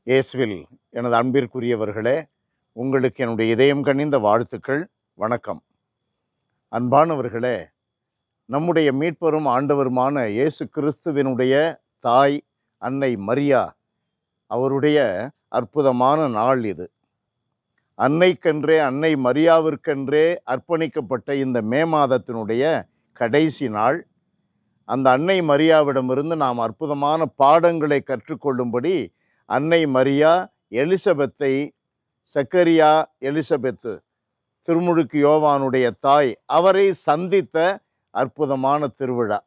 இயேசுவில் எனது அன்பிற்குரியவர்களே, உங்களுக்கு என்னுடைய இதயம் கனிந்த வாழ்த்துக்கள். வணக்கம். அன்பானவர்களே, நம்முடைய மீட்பரும் ஆண்டவருமான இயேசு கிறிஸ்துவினுடைய தாய் அன்னை மரியா அவருடைய அற்புதமான நாள் இது. அன்னைக்கென்றே, அன்னை மரியாவிற்கென்றே அர்ப்பணிக்கப்பட்ட இந்த மே மாதத்தினுடைய கடைசி நாள். அந்த அன்னை மரியாவிடமிருந்து நாம் அற்புதமான பாடங்களை கற்றுக்கொள்ளும்படி அன்னை மரியா எலிசபெத்தை, சக்கரியா எலிசபெத்து, திருமுழுக்கு யோவானுடைய தாய், அவரை சந்தித்த அற்புதமான திருவிழா.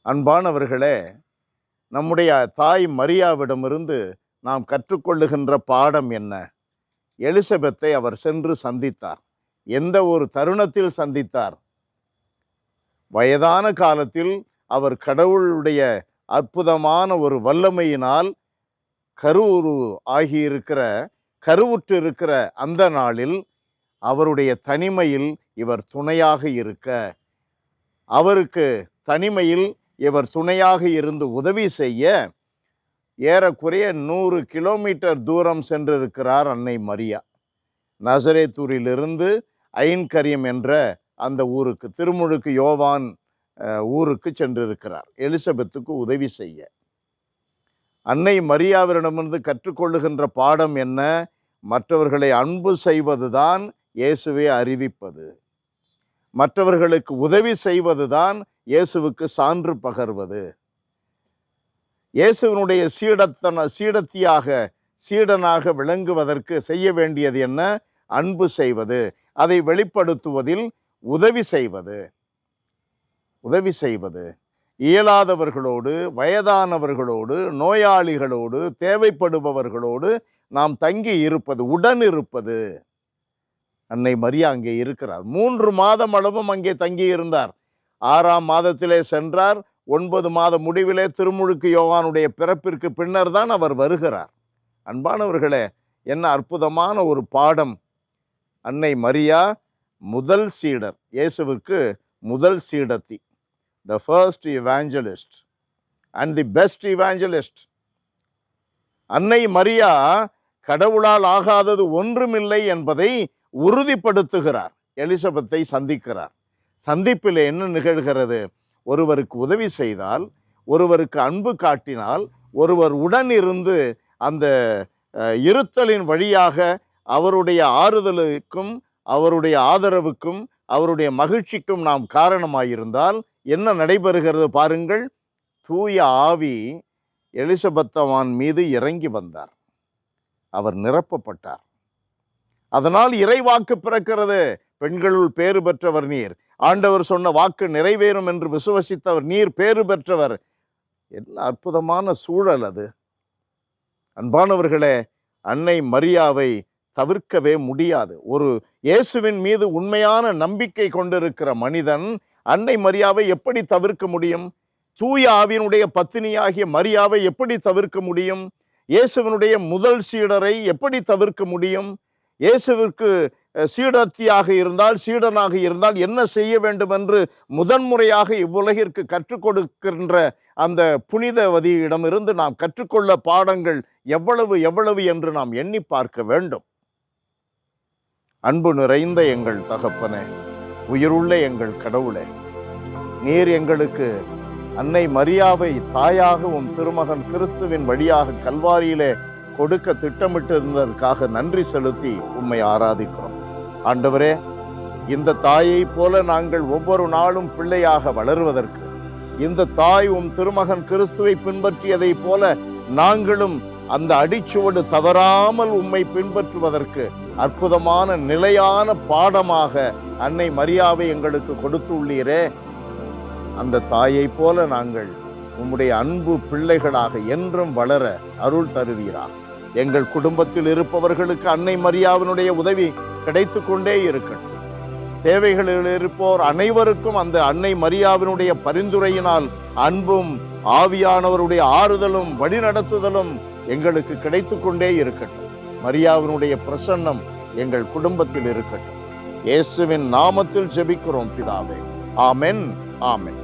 அன்பானவர்களே, நம்முடைய தாய் மரியாவிடமிருந்து நாம் கற்றுக்கொள்ளுகின்ற பாடம் என்ன? எலிசபெத்தை அவர் சென்று சந்தித்தார். எந்த ஒரு தருணத்தில் சந்தித்தார்? வயதான காலத்தில் அவர் கடவுளுடைய அற்புதமான ஒரு வல்லமையினால் கருவுற்று இருக்கிற அந்த நாளில் அவருடைய தனிமையில் இவர் துணையாக இருக்க, அவருக்கு தனிமையில் இவர் துணையாக இருந்து உதவி செய்ய ஏறக்குறைய 100 கிலோமீட்டர் தூரம் சென்றிருக்கிறார் அன்னை மரியா. நசரேத்தூரிலிருந்து ஐன்கரியம் என்ற அந்த ஊருக்கு, திருமுழுக்கு யோவான் ஊருக்கு சென்றிருக்கிறார் எலிசபெத்துக்கு உதவி செய்ய. அன்னை மரியாவிடமிருந்து கற்றுக்கொள்ளுகின்ற பாடம் என்ன? மற்றவர்களை அன்பு செய்வதுதான் இயேசுவை அறிவிப்பது. மற்றவர்களுக்கு உதவி செய்வதுதான் இயேசுவுக்கு சான்று பகர்வது. இயேசுவினுடைய சீடனாக விளங்குவதற்கு செய்ய வேண்டியது என்ன? அன்பு செய்வது. அதை வெளிப்படுத்துவதில் உதவி செய்வது. இயலாதவர்களோடு, வயதானவர்களோடு, நோயாளிகளோடு, தேவைப்படுபவர்களோடு நாம் தங்கி இருப்பது, உடன் இருப்பது. அன்னை மரியா அங்கே இருக்கிறார். 3 மாதம் அளவும் அங்கே தங்கி இருந்தார். 6ஆம் மாதத்திலே சென்றார். 9 மாத முடிவிலே திருமுழுக்கு யோவானுடைய பிறப்பிற்கு பின்னர் தான் அவர் வருகிறார். அன்பானவர்களே, என்ன அற்புதமான ஒரு பாடம்! அன்னை மரியா முதல் சீடர், இயேசுவிற்கு முதல் சீடத்தி, the first evangelist and the best evangelist. அன்னை மரியா கடவுளால் ஆகாதது ஒன்றுமில்லை என்பதை உறுதிப்படுத்துகிறார். எலிசபெத்தை சந்திக்கிறார். சந்திப்பில் என்ன நிகழ்கிறது? ஒருவருக்கு உதவி செய்தால், ஒருவருக்கு அன்பு காட்டினால், ஒருவர் உடன் இருந்து அந்த இருத்தலின் வழியாக அவருடைய ஆறுதலுக்கும், அவருடைய ஆதரவுக்கும், அவருடைய மகிழ்ச்சிக்கும் நாம் காரணமாயிருந்தால் என்ன நடைபெறுகிறது பாருங்கள். தூய ஆவி எலிசபெத்தவான் மீது இறங்கி வந்தார். அவர் நிரப்பப்பட்டார். அதனால் இறைவாக்கு பிறக்கிறது. பெண்களுள் பேறு பெற்றவர் நீர், ஆண்டவர் சொன்ன வாக்கு நிறைவேறும் என்று விசுவசித்தவர் நீர், பேறு பெற்றவர். என்ன அற்புதமான சூழல் அது! அன்பானவர்களே, அன்னை மரியாவை தவிர்க்கவே முடியாது. ஒரு இயேசுவின் மீது உண்மையான நம்பிக்கை கொண்டிருக்கிற மனிதன் அன்னை மரியாவை எப்படி தவிர்க்க முடியும்? தூய ஆவியினுடைய பத்தினியாகிய மரியாவை எப்படி தவிர்க்க முடியும்? இயேசுவினுடைய முதல் சீடரை எப்படி தவிர்க்க முடியும்? இயேசுவிற்கு சீடத்தியாக இருந்தால், சீடனாக இருந்தால் என்ன செய்ய வேண்டும் என்று முதன்முறையாக இவ்வுலகிற்கு கற்றுக் கொடுக்கின்ற அந்த புனிதவதியிடமிருந்து நாம் கற்றுக்கொள்ள பாடங்கள் எவ்வளவு என்று நாம் எண்ணி பார்க்க வேண்டும். அன்பு நிறைந்த எங்கள் தகப்பனே, உயிருள்ள எங்கள் கடவுளே, நீர் எங்களுக்கு அன்னை மரியாவை தாயாக திருமகன் கிறிஸ்துவின் வழியாக கல்வாரியிலே கொடுக்க திட்டமிட்டிருந்ததற்காக நன்றி செலுத்தி உம்மை ஆராதிக்கிறோம். ஆண்டவரே, இந்த தாயை போல நாங்கள் ஒவ்வொரு நாளும் பிள்ளையாக வளருவதற்கு, இந்த தாய் திருமகன் கிறிஸ்துவை பின்பற்றியதை போல நாங்களும் அந்த அடிச்சுவடு தவறாமல் உம்மை பின்பற்றுவதற்கு அற்புதமான நிலையான பாடமாக அன்னை மரியாவை எங்களுக்கு கொடுத்துள்ளீரே. அந்த தாயை போல நாங்கள் உம்முடைய அன்பு பிள்ளைகளாக என்றும் வளர அருள் தருவீராக. எங்கள் குடும்பத்தில் இருப்பவர்களுக்கு அன்னை மரியாவினுடைய உதவி கிடைத்து கொண்டே இருக்கட்டும். தேவைகளில் இருப்போர் அனைவருக்கும் அந்த அன்னை மரியாவினுடைய பரிந்துரையினால் அன்பும் ஆவியானவருடைய ஆறுதலும் வழிநடத்துதலும் எங்களுக்கு கிடைத்து கொண்டே இருக்கட்டும். மரியாவினுடைய பிரசன்னம் எங்கள் குடும்பத்தில் இருக்கட்டும். இயேசுவின் நாமத்தில் ஜெபிக்கிறோம் பிதாவே. ஆமென், ஆமென்.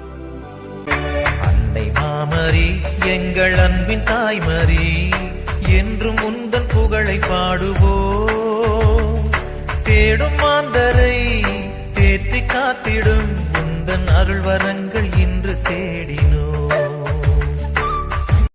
அன்னை மாமரி எங்கள் அன்பின் தாய்மரி, என்றும் உந்தன் புகழை பாடுவோம். தேடும் மாந்தரை தேற்றி காத்திடும் உந்தன் அருள் வரங்கள் இன்று தேடினோம்.